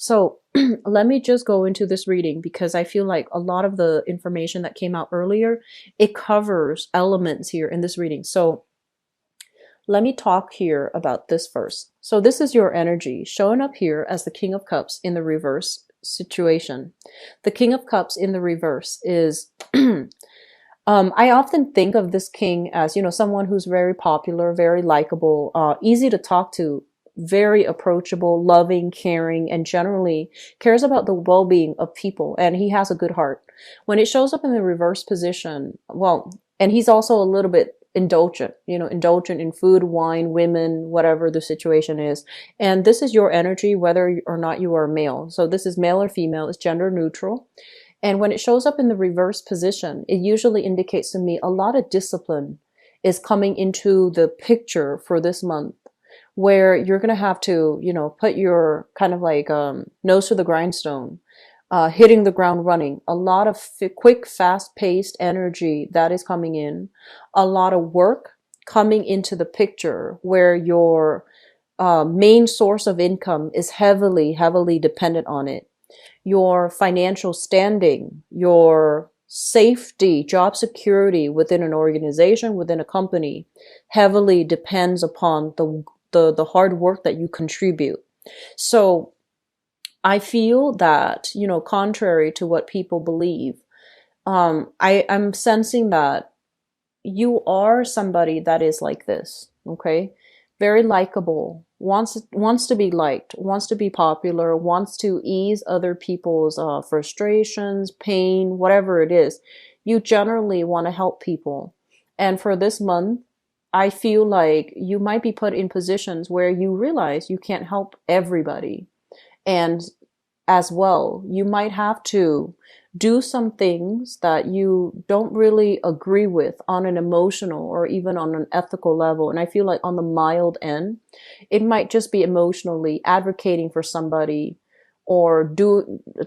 So let me just go into this reading because I feel like a lot of the information that came out earlier, it covers elements here in this reading. So let me talk here about this first. So this is your energy showing up here as the King of Cups in the reverse situation. The King of Cups in the reverse is I often think of this king as, someone who's very popular, very likable, easy to talk to, very approachable, loving, caring, and generally cares about the well-being of people. And he has a good heart. When it shows up in the reverse position, well, and he's also a little bit indulgent, indulgent in food, wine, women, whatever the situation is. And this is your energy, whether or not you are male. So this is male or female, it's gender neutral. And when it shows up in the reverse position, it usually indicates to me a lot of discipline is coming into the picture for this month, where you're going to have to, put your kind of like nose to the grindstone, hitting the ground running. A lot of quick, fast-paced energy that is coming in. A lot of work coming into the picture where your main source of income is heavily, heavily dependent on it. Your financial standing, your safety, job security within an organization, within a company, heavily depends upon the hard work that you contribute. So I feel that, contrary to what people believe, I'm sensing that you are somebody that is like this, okay? Very likable, wants to be liked, wants to be popular, wants to ease other people's frustrations, pain, whatever it is. You generally want to help people. And for this month, I feel like you might be put in positions where you realize you can't help everybody. And as well, you might have to do some things that you don't really agree with on an emotional or even on an ethical level. And I feel like on the mild end, it might just be emotionally advocating for somebody or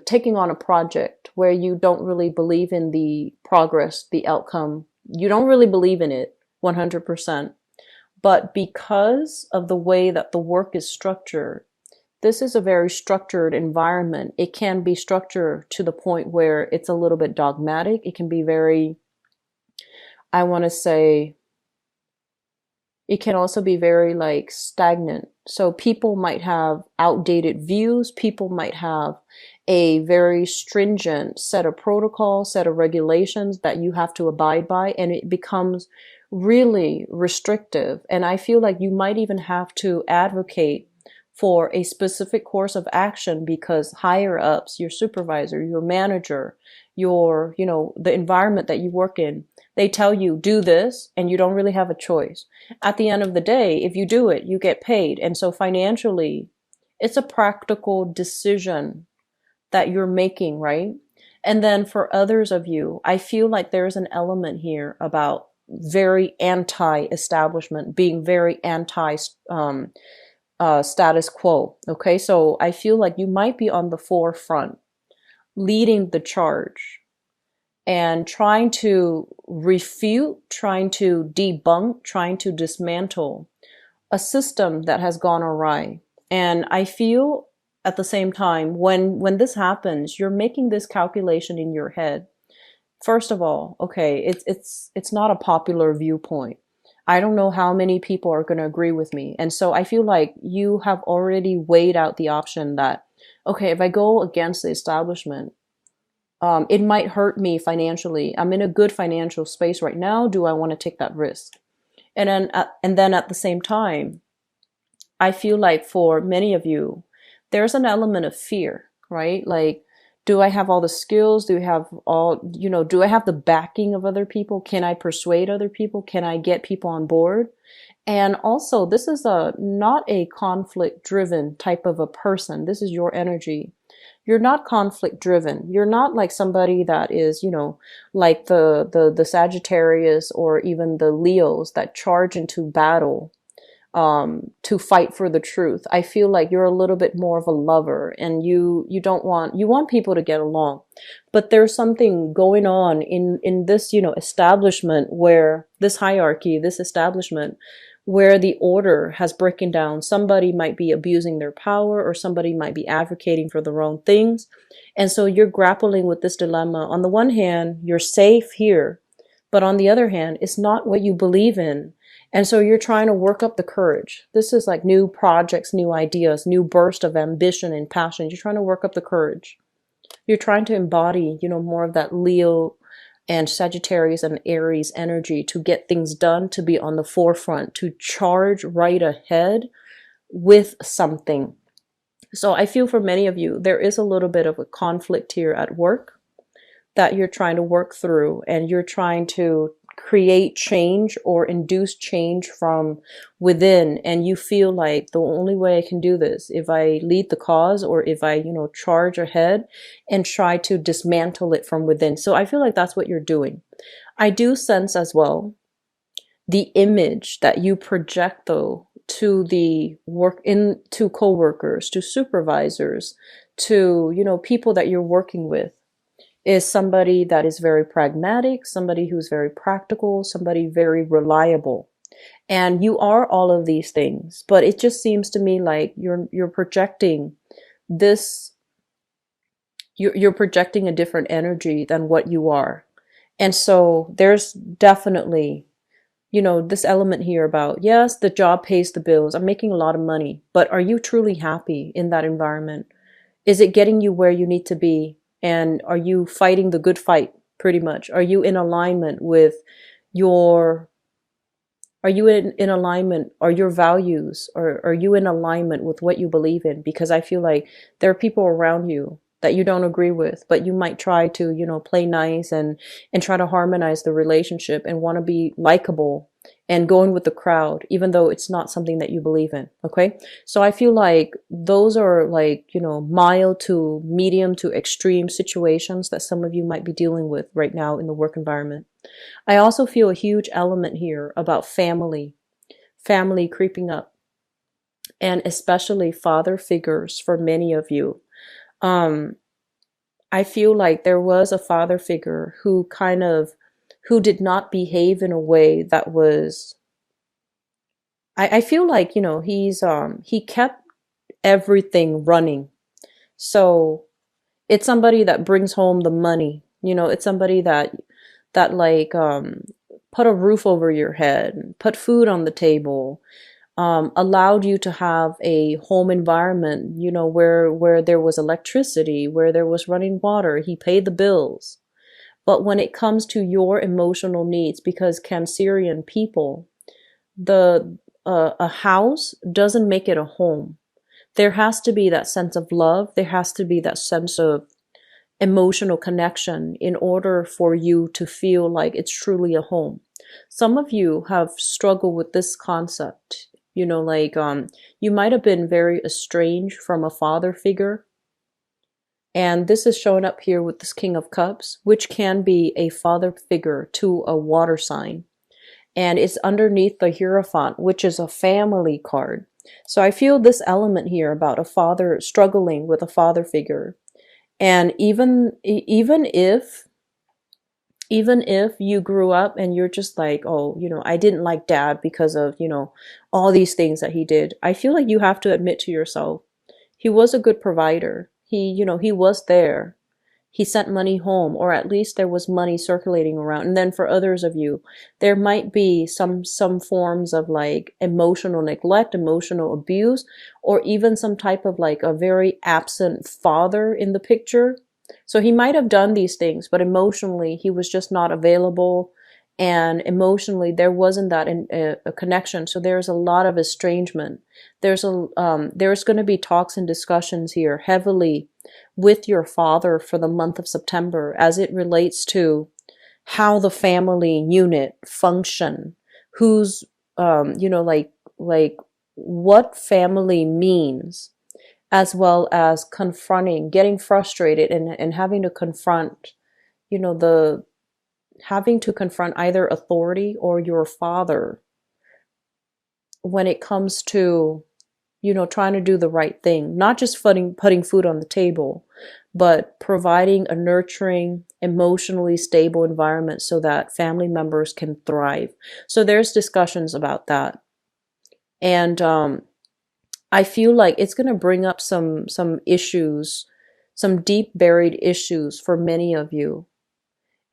taking on a project where you don't really believe in the progress, the outcome. You don't really believe in it 100%. But because of the way that the work is structured, this is a very structured environment. It can be structured to the point where it's a little bit dogmatic. It can be very, I want to say, it can also be very like stagnant. So people might have outdated views. People might have a very stringent set of protocols, set of regulations that you have to abide by, and it becomes really restrictive. And I feel like you might even have to advocate for a specific course of action because higher ups, your supervisor, your manager, your, the environment that you work in, they tell you do this and you don't really have a choice. At the end of the day, if you do it, you get paid. And so financially, it's a practical decision that you're making, right? And then for others of you, I feel like there's an element here about very anti-establishment, being very anti status quo. Okay, so I feel like you might be on the forefront, leading the charge and trying to refute, trying to debunk, trying to dismantle a system that has gone awry. And I feel at the same time, when this happens, you're making this calculation in your head. First of all, okay, it's not a popular viewpoint. I don't know how many people are going to agree with me. And so I feel like you have already weighed out the option that, okay, if I go against the establishment, it might hurt me financially. I'm in a good financial space right now. Do I want to take that risk? And then at the same time, I feel like for many of you, there's an element of fear, right? Like, do I have all the skills? Do I have do I have the backing of other people? Can I persuade other people? Can I get people on board? And also, this is not a conflict driven type of a person. This is your energy. You're not conflict driven. You're not like somebody that is, like the Sagittarius or even the Leos that charge into battle to fight for the truth. I feel like you're a little bit more of a lover and you want people to get along. But there's something going on in this, establishment where this hierarchy, this establishment, where the order has broken down. Somebody might be abusing their power, or somebody might be advocating for the wrong things. And so you're grappling with this dilemma. On the one hand, you're safe here, but on the other hand, it's not what you believe in. And so you're trying to work up the courage. This is like new projects, new ideas, new burst of ambition and passion. You're trying to work up the courage. You're trying to embody, more of that Leo and Sagittarius and Aries energy to get things done, to be on the forefront, to charge right ahead with something. So I feel for many of you, there is a little bit of a conflict here at work that you're trying to work through, and you're trying to create change or induce change from within. And you feel like the only way I can do this, if I lead the cause, or if I, charge ahead and try to dismantle it from within. So I feel like that's what you're doing. I do sense as well the image that you project though to the to coworkers, to supervisors, to, people that you're working with, is somebody that is very pragmatic, somebody who's very practical, somebody very reliable. And you are all of these things, but it just seems to me like you're projecting this, you're projecting a different energy than what you are. And so there's definitely, this element here about, yes, the job pays the bills, I'm making a lot of money, but are you truly happy in that environment? Is it getting you where you need to be? And are you fighting the good fight, pretty much? Are you in alignment with your, are you in alignment, are your values, or are you in alignment with what you believe in? Because I feel like there are people around you that you don't agree with, but you might try to, play nice and try to harmonize the relationship and want to be likable and going with the crowd, even though it's not something that you believe in. Okay. So I feel like those are like, mild to medium to extreme situations that some of you might be dealing with right now in the work environment. I also feel a huge element here about family creeping up, and especially father figures for many of you. I feel like there was a father figure who did not behave in a way that was, I feel like, he kept everything running. So it's somebody that brings home the money, it's somebody that like, put a roof over your head, put food on the table, allowed you to have a home environment, where there was electricity, where there was running water. He paid the bills. But when it comes to your emotional needs, because Cancerian people, a house doesn't make it a home. There has to be that sense of love. There has to be that sense of emotional connection in order for you to feel like it's truly a home. Some of you have struggled with this concept. You might have been very estranged from a father figure. And this is showing up here with this King of Cups, which can be a father figure to a water sign. And it's underneath the Hierophant, which is a family card. So I feel this element here about a father struggling with a father figure. And even if you grew up and you're just like, oh, I didn't like dad because of, all these things that he did, I feel like you have to admit to yourself, he was a good provider. He was there. He sent money home, or at least there was money circulating around. And then for others of you, there might be some forms of like emotional neglect, emotional abuse, or even some type of like a very absent father in the picture. So he might have done these things, but emotionally he was just not available. And emotionally there wasn't that a connection. So there's a lot of estrangement. There's going to be talks and discussions here heavily with your father for the month of September as it relates to how the family unit function, who's, like what family means, as well as confronting, getting frustrated and having to confront, having to confront either authority or your father when it comes to, trying to do the right thing, not just putting food on the table, but providing a nurturing, emotionally stable environment so that family members can thrive. So there's discussions about that. And I feel like it's going to bring up some issues, some deep buried issues for many of you.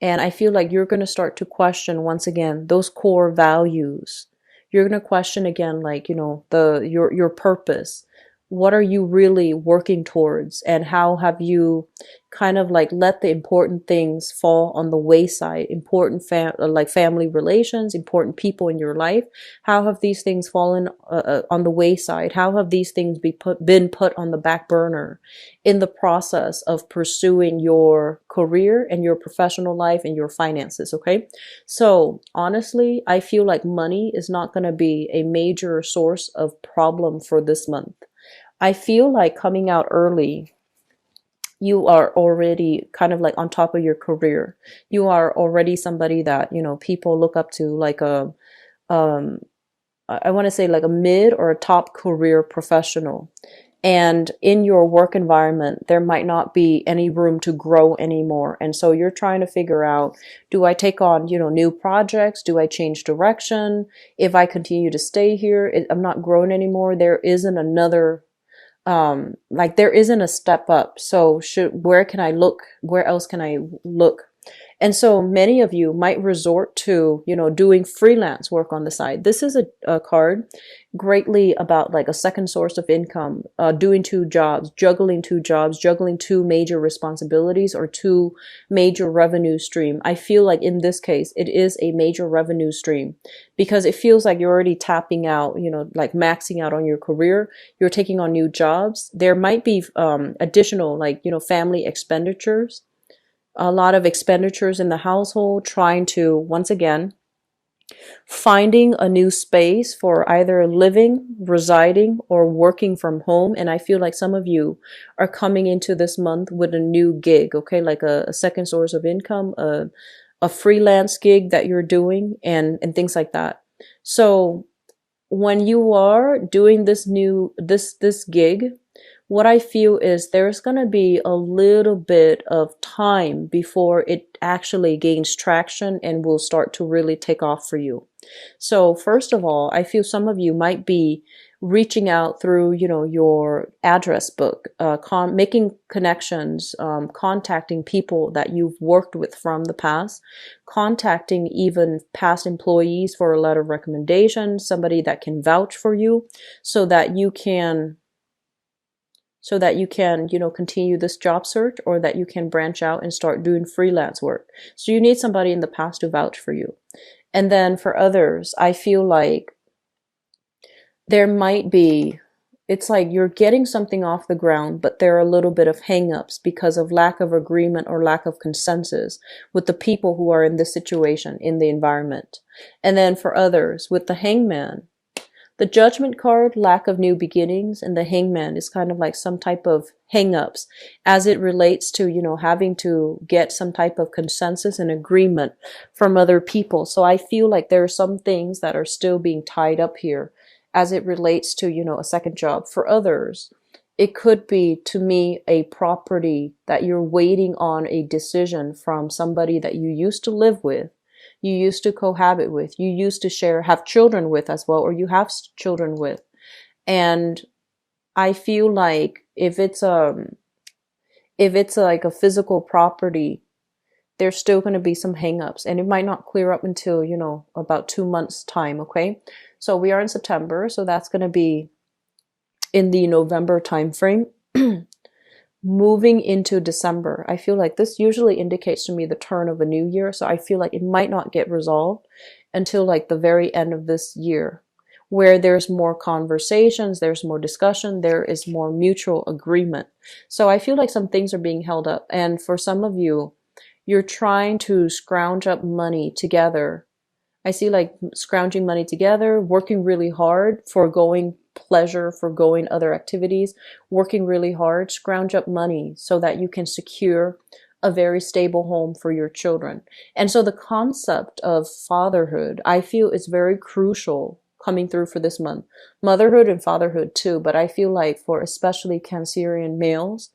And I feel like you're going to start to question once again those core values. You're going to question again, like, you know, your purpose. What are you really working towards? And how have you kind of like let the important things fall on the wayside? Important like family relations, important people in your life. How have these things fallen on the wayside? How have these things been put on the back burner in the process of pursuing your career and your professional life and your finances? Okay. So honestly, I feel like money is not going to be a major source of problem for this month. I feel like coming out early, you are already kind of like on top of your career. You are already somebody that, you know, people look up to, like um, I want to say like a mid or a top career professional. And in your work environment, there might not be any room to grow anymore. And so you're trying to figure out, do I take on, you know, new projects? Do I change direction? If I continue to stay here, I'm not growing anymore. There isn't another like there isn't a step up. So where can I look? Where else can I look? And so many of you might resort to, you know, doing freelance work on the side. This is a card greatly about like a second source of income, doing two jobs, juggling two major responsibilities or two major revenue stream. I feel like in this case, it is a major revenue stream because it feels like you're already tapping out, you know, like maxing out on your career. You're taking on new jobs. There might be additional, like, you know, family expenditures, a lot of expenditures in the household, trying to, once again, finding a new space for either living, residing, or working from home. And I feel like some of you are coming into this month with a new gig, okay, like a second source of income, a freelance gig that you're doing, and things like that. So when you are doing this gig, what I feel is there's going to be a little bit of time before it actually gains traction and will start to really take off for you. So first of all, I feel some of you might be reaching out through, you know, your address book, making connections, contacting people that you've worked with from the past, contacting even past employees for a letter of recommendation, somebody that can vouch for you so that you can you know, continue this job search, or that you can branch out and start doing freelance work. So you need somebody in the past to vouch for you. And then for others, I feel like there might be, it's like you're getting something off the ground, but there are a little bit of hangups because of lack of agreement or lack of consensus with the people who are in this situation, in the environment. And then for others, with the Hangman, the Judgment card, lack of new beginnings, and the Hangman is kind of like some type of hang-ups as it relates to, you know, having to get some type of consensus and agreement from other people. So I feel like there are some things that are still being tied up here as it relates to, you know, a second job. For others, it could be, to me, a property that you're waiting on a decision from somebody that you used to live with, you used to cohabit with, you used to have children with as well, or you have children with. And I feel like if it's like a physical property, there's still going to be some hangups, and it might not clear up until, you know, about 2 months time. Okay. So we are in September. So that's going to be in the November time frame. Moving into December, I feel like this usually indicates to me the turn of a new year. So I feel like it might not get resolved until like the very end of this year, where there's more conversations, there's more discussion, there is more mutual agreement. So I feel like some things are being held up. And for some of you, you're trying to scrounge up money together. I see like scrounging money together, working really hard, foregoing pleasure, foregoing other activities, working really hard, scrounge up money so that you can secure a very stable home for your children. And so the concept of fatherhood, I feel, is very crucial coming through for this month. Motherhood and fatherhood too, but I feel like for especially Cancerian males,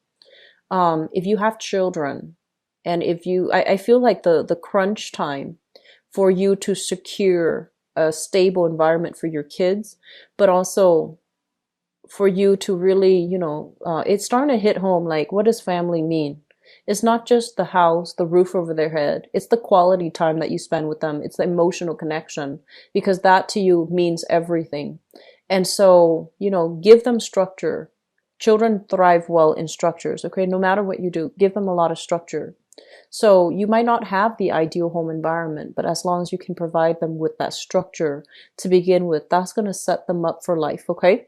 if you have children, and if you, I feel like the crunch time for you to secure a stable environment for your kids, but also for you to really, it's starting to hit home. Like, what does family mean? It's not just the house, the roof over their head. It's the quality time that you spend with them. It's the emotional connection, because that to you means everything. And so, give them structure. Children thrive well in structures, okay? No matter what you do, give them a lot of structure. So you might not have the ideal home environment, but as long as you can provide them with that structure to begin with, that's going to set them up for life, okay?